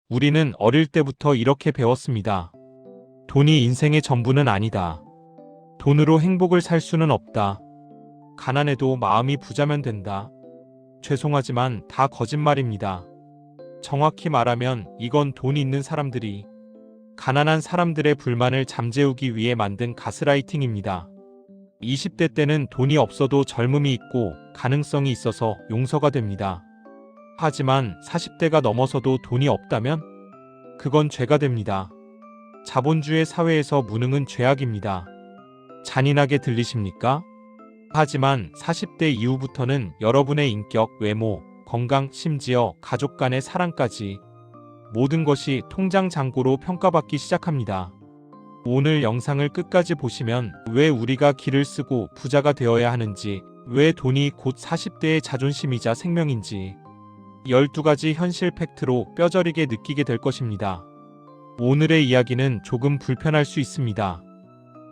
우리는 어릴 때부터 이렇게 배웠습니다. 돈이 인생의 전부는 아니다. 돈으로 행복을 살 수는 없다. 가난해도 마음이 부자면 된다. 죄송하지만 다 거짓말입니다. 정확히 말하면 이건 돈 있는 사람들이 가난한 사람들의 불만을 잠재우기 위해 만든 가스라이팅입니다. 20대 때는 돈이 없어도 젊음이 있고 가능성이 있어서 용서가 됩니다. 하지만 40대가 넘어서도 돈이 없다면 그건 죄가 됩니다. 자본주의 사회에서 무능은 죄악입니다. 잔인하게 들리십니까? 하지만 40대 이후부터는 여러분의 인격, 외모, 건강, 심지어 가족 간의 사랑까지 모든 것이 통장 잔고로 평가받기 시작합니다. 오늘 영상을 끝까지 보시면 왜 우리가 기를 쓰고 부자가 되어야 하는지, 왜 돈이 곧 40대의 자존심이자 생명인지 12가지 현실 팩트로 뼈저리게 느끼게 될 것입니다. 오늘의 이야기는 조금 불편할 수 있습니다.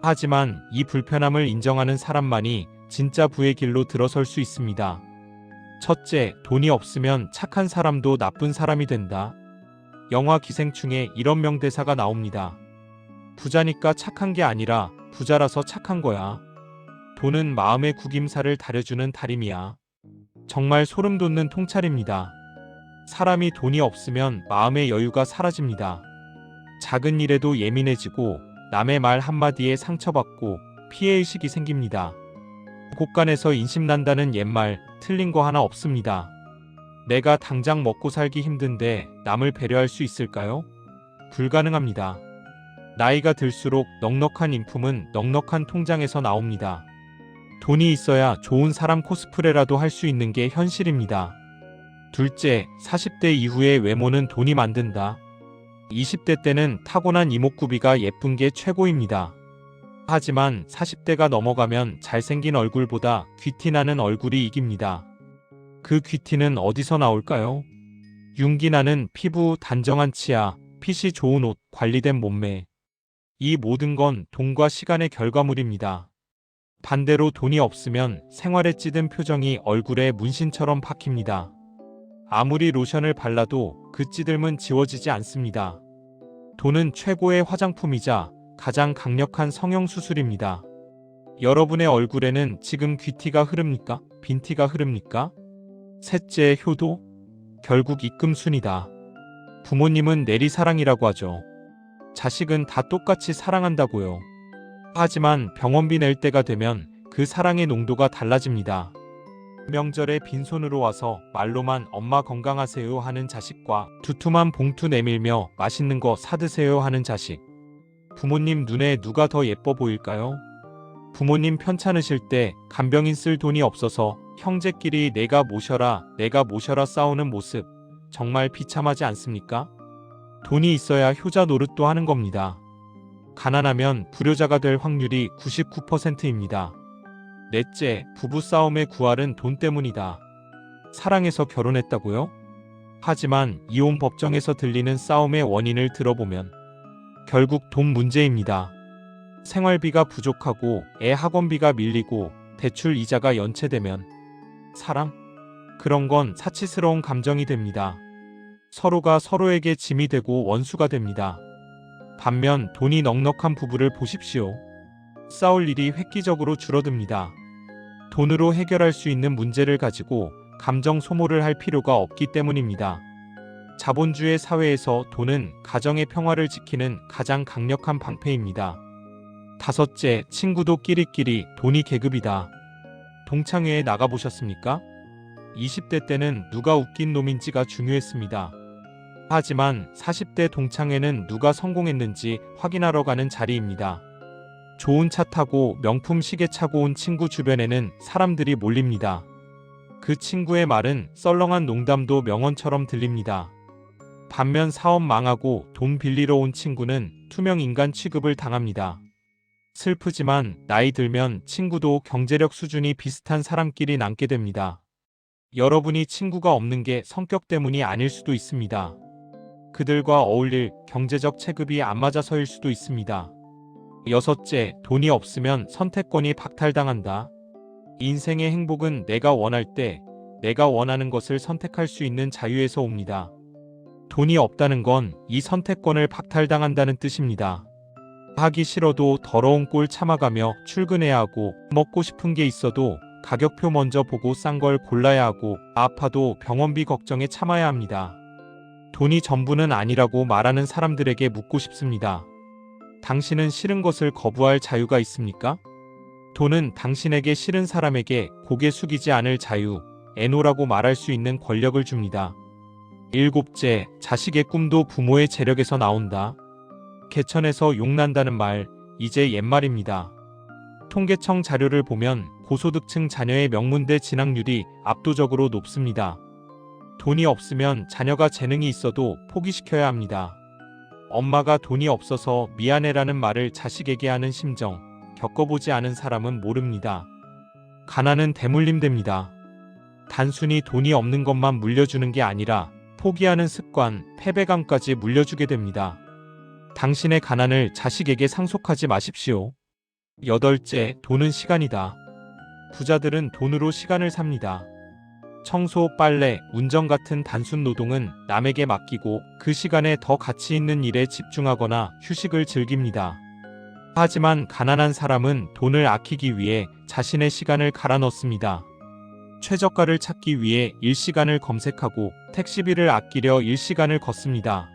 하지만 이 불편함을 인정하는 사람만이 진짜 부의 길로 들어설 수 있습니다. 첫째, 돈이 없으면 착한 사람도 나쁜 사람이 된다. 영화 기생충에 이런 명대사가 나옵니다. 부자니까 착한 게 아니라 부자라서 착한 거야. 돈은 마음의 구김살을 다려주는 다림이야. 정말 소름 돋는 통찰입니다. 사람이 돈이 없으면 마음의 여유가 사라집니다. 작은 일에도 예민해지고 남의 말 한마디에 상처받고 피해의식이 생깁니다. 곳간에서 인심난다는 옛말 틀린 거 하나 없습니다. 내가 당장 먹고 살기 힘든데 남을 배려할 수 있을까요? 불가능합니다. 나이가 들수록 넉넉한 인품은 넉넉한 통장에서 나옵니다. 돈이 있어야 좋은 사람 코스프레라도 할 수 있는 게 현실입니다. 둘째, 40대 이후의 외모는 돈이 만든다. 20대 때는 타고난 이목구비가 예쁜 게 최고입니다. 하지만 40대가 넘어가면 잘생긴 얼굴보다 귀티나는 얼굴이 이깁니다. 그 귀티는 어디서 나올까요? 윤기나는 피부, 단정한 치아, 핏이 좋은 옷, 관리된 몸매. 이 모든 건 돈과 시간의 결과물입니다. 반대로 돈이 없으면 생활에 찌든 표정이 얼굴에 문신처럼 박힙니다. 아무리 로션을 발라도 그 찌들음은 지워지지 않습니다. 돈은 최고의 화장품이자 가장 강력한 성형수술입니다. 여러분의 얼굴에는 지금 귀티가 흐릅니까? 빈티가 흐릅니까? 셋째, 효도? 결국 입금순이다. 부모님은 내리사랑이라고 하죠. 자식은 다 똑같이 사랑한다고요. 하지만 병원비 낼 때가 되면 그 사랑의 농도가 달라집니다. 명절에 빈손으로 와서 말로만 엄마 건강하세요 하는 자식과 두툼한 봉투 내밀며 맛있는 거 사드세요 하는 자식. 부모님 눈에 누가 더 예뻐 보일까요? 부모님 편찮으실 때 간병인 쓸 돈이 없어서 형제끼리 내가 모셔라 싸우는 모습 정말 비참하지 않습니까? 돈이 있어야 효자 노릇도 하는 겁니다. 가난하면 불효자가 될 확률이 99%입니다. 넷째, 부부싸움의 구할은 돈 때문이다. 사랑해서 결혼했다고요? 하지만 이혼 법정에서 들리는 싸움의 원인을 들어보면 결국 돈 문제입니다. 생활비가 부족하고 애 학원비가 밀리고 대출 이자가 연체되면 사랑? 그런 건 사치스러운 감정이 됩니다. 서로가 서로에게 짐이 되고 원수가 됩니다. 반면 돈이 넉넉한 부부를 보십시오. 싸울 일이 획기적으로 줄어듭니다. 돈으로 해결할 수 있는 문제를 가지고 감정 소모를 할 필요가 없기 때문입니다. 자본주의 사회에서 돈은 가정의 평화를 지키는 가장 강력한 방패입니다. 다섯째, 친구도 끼리끼리 돈이 계급이다. 동창회에 나가보셨습니까? 20대 때는 누가 웃긴 놈인지가 중요했습니다. 하지만 40대 동창회는 누가 성공했는지 확인하러 가는 자리입니다. 좋은 차 타고 명품 시계 차고 온 친구 주변에는 사람들이 몰립니다. 그 친구의 말은 썰렁한 농담도 명언처럼 들립니다. 반면 사업 망하고 돈 빌리러 온 친구는 투명 인간 취급을 당합니다. 슬프지만 나이 들면 친구도 경제력 수준이 비슷한 사람끼리 남게 됩니다. 여러분이 친구가 없는 게 성격 때문이 아닐 수도 있습니다. 그들과 어울릴 경제적 체급이 안 맞아서일 수도 있습니다. 여섯째, 돈이 없으면 선택권이 박탈당한다. 인생의 행복은 내가 원할 때 내가 원하는 것을 선택할 수 있는 자유에서 옵니다. 돈이 없다는 건 이 선택권을 박탈당한다는 뜻입니다. 하기 싫어도 더러운 꼴 참아가며 출근해야 하고, 먹고 싶은 게 있어도 가격표 먼저 보고 싼 걸 골라야 하고, 아파도 병원비 걱정에 참아야 합니다. 돈이 전부는 아니라고 말하는 사람들에게 묻고 싶습니다. 당신은 싫은 것을 거부할 자유가 있습니까? 돈은 당신에게 싫은 사람에게 고개 숙이지 않을 자유, 애노라고 말할 수 있는 권력을 줍니다. 일곱째, 자식의 꿈도 부모의 재력에서 나온다. 개천에서 용난다는 말, 이제 옛말입니다. 통계청 자료를 보면 고소득층 자녀의 명문대 진학률이 압도적으로 높습니다. 돈이 없으면 자녀가 재능이 있어도 포기시켜야 합니다. 엄마가 돈이 없어서 미안해라는 말을 자식에게 하는 심정, 겪어보지 않은 사람은 모릅니다. 가난은 대물림됩니다. 단순히 돈이 없는 것만 물려주는 게 아니라 포기하는 습관, 패배감까지 물려주게 됩니다. 당신의 가난을 자식에게 상속하지 마십시오. 여덟째, 돈은 시간이다. 부자들은 돈으로 시간을 삽니다. 청소, 빨래, 운전 같은 단순 노동은 남에게 맡기고 그 시간에 더 가치 있는 일에 집중하거나 휴식을 즐깁니다. 하지만 가난한 사람은 돈을 아끼기 위해 자신의 시간을 갈아 넣습니다. 최저가를 찾기 위해 일시간을 검색하고 택시비를 아끼려 일시간을 걷습니다.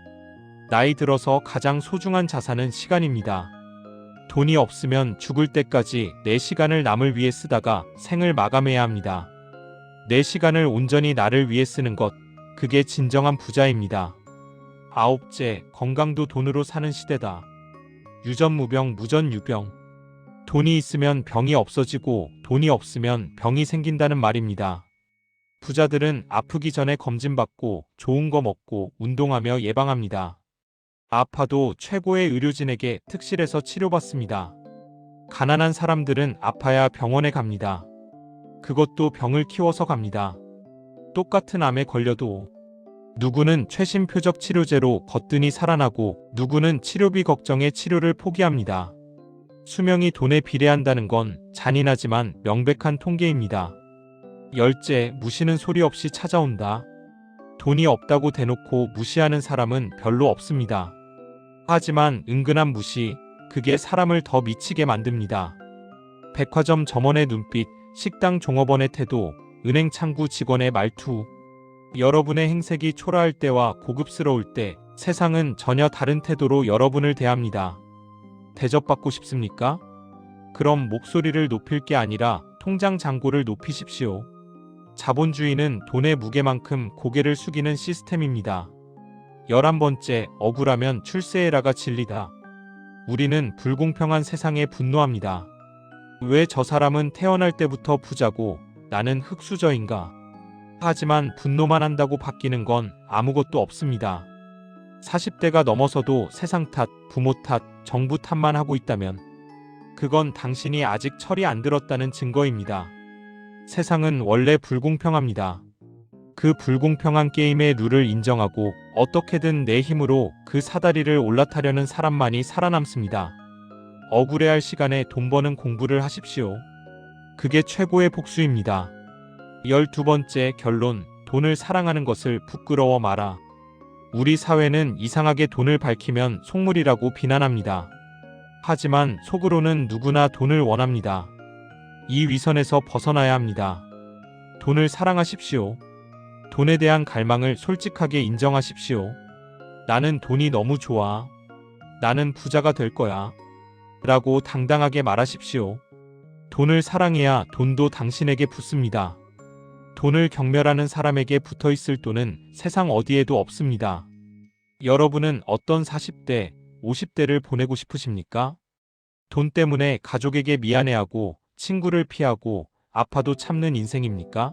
나이 들어서 가장 소중한 자산은 시간입니다. 돈이 없으면 죽을 때까지 내 시간을 남을 위해 쓰다가 생을 마감해야 합니다. 내 시간을 온전히 나를 위해 쓰는 것, 그게 진정한 부자입니다. 아홉째, 건강도 돈으로 사는 시대다. 유전무병, 무전유병. 돈이 있으면 병이 없어지고 돈이 없으면 병이 생긴다는 말입니다. 부자들은 아프기 전에 검진받고 좋은 거 먹고 운동하며 예방합니다. 아파도 최고의 의료진에게 특실해서 치료받습니다. 가난한 사람들은 아파야 병원에 갑니다. 그것도 병을 키워서 갑니다. 똑같은 암에 걸려도 누구는 최신 표적 치료제로 거뜬히 살아나고 누구는 치료비 걱정에 치료를 포기합니다. 수명이 돈에 비례한다는 건 잔인하지만 명백한 통계입니다. 열째, 무시는 소리 없이 찾아온다. 돈이 없다고 대놓고 무시하는 사람은 별로 없습니다. 하지만 은근한 무시, 그게 사람을 더 미치게 만듭니다. 백화점 점원의 눈빛, 식당 종업원의 태도, 은행 창구 직원의 말투. 여러분의 행색이 초라할 때와 고급스러울 때 세상은 전혀 다른 태도로 여러분을 대합니다. 대접받고 싶습니까? 그럼 목소리를 높일 게 아니라 통장 잔고를 높이십시오. 자본주의는 돈의 무게만큼 고개를 숙이는 시스템입니다. 11번째, 억울하면 출세해라가 진리다. 우리는 불공평한 세상에 분노합니다. 왜 저 사람은 태어날 때부터 부자고 나는 흙수저인가? 하지만 분노만 한다고 바뀌는 건 아무것도 없습니다. 40대가 넘어서도 세상 탓, 부모 탓, 정부 탓만 하고 있다면 그건 당신이 아직 철이 안 들었다는 증거입니다. 세상은 원래 불공평합니다. 그 불공평한 게임의 룰을 인정하고 어떻게든 내 힘으로 그 사다리를 올라타려는 사람만이 살아남습니다. 억울해할 시간에 돈 버는 공부를 하십시오. 그게 최고의 복수입니다. 12번째 결론, 돈을 사랑하는 것을 부끄러워 마라. 우리 사회는 이상하게 돈을 밝히면 속물이라고 비난합니다. 하지만 속으로는 누구나 돈을 원합니다. 이 위선에서 벗어나야 합니다. 돈을 사랑하십시오. 돈에 대한 갈망을 솔직하게 인정하십시오. 나는 돈이 너무 좋아. 나는 부자가 될 거야. 라고 당당하게 말하십시오. 돈을 사랑해야 돈도 당신에게 붙습니다. 돈을 경멸하는 사람에게 붙어 있을 돈은 세상 어디에도 없습니다. 여러분은 어떤 40대, 50대를 보내고 싶으십니까? 돈 때문에 가족에게 미안해하고 친구를 피하고 아파도 참는 인생입니까?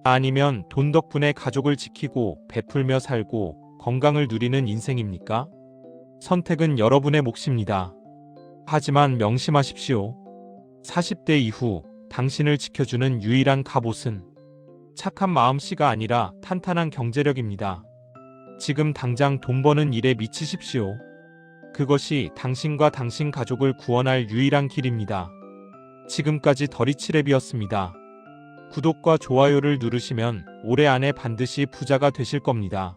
아니면 돈 덕분에 가족을 지키고 베풀며 살고 건강을 누리는 인생입니까? 선택은 여러분의 몫입니다. 하지만 명심하십시오. 40대 이후 당신을 지켜주는 유일한 갑옷은 착한 마음씨가 아니라 탄탄한 경제력입니다. 지금 당장 돈 버는 일에 미치십시오. 그것이 당신과 당신 가족을 구원할 유일한 길입니다. 지금까지 더리치랩이었습니다. 구독과 좋아요를 누르시면 올해 안에 반드시 부자가 되실 겁니다.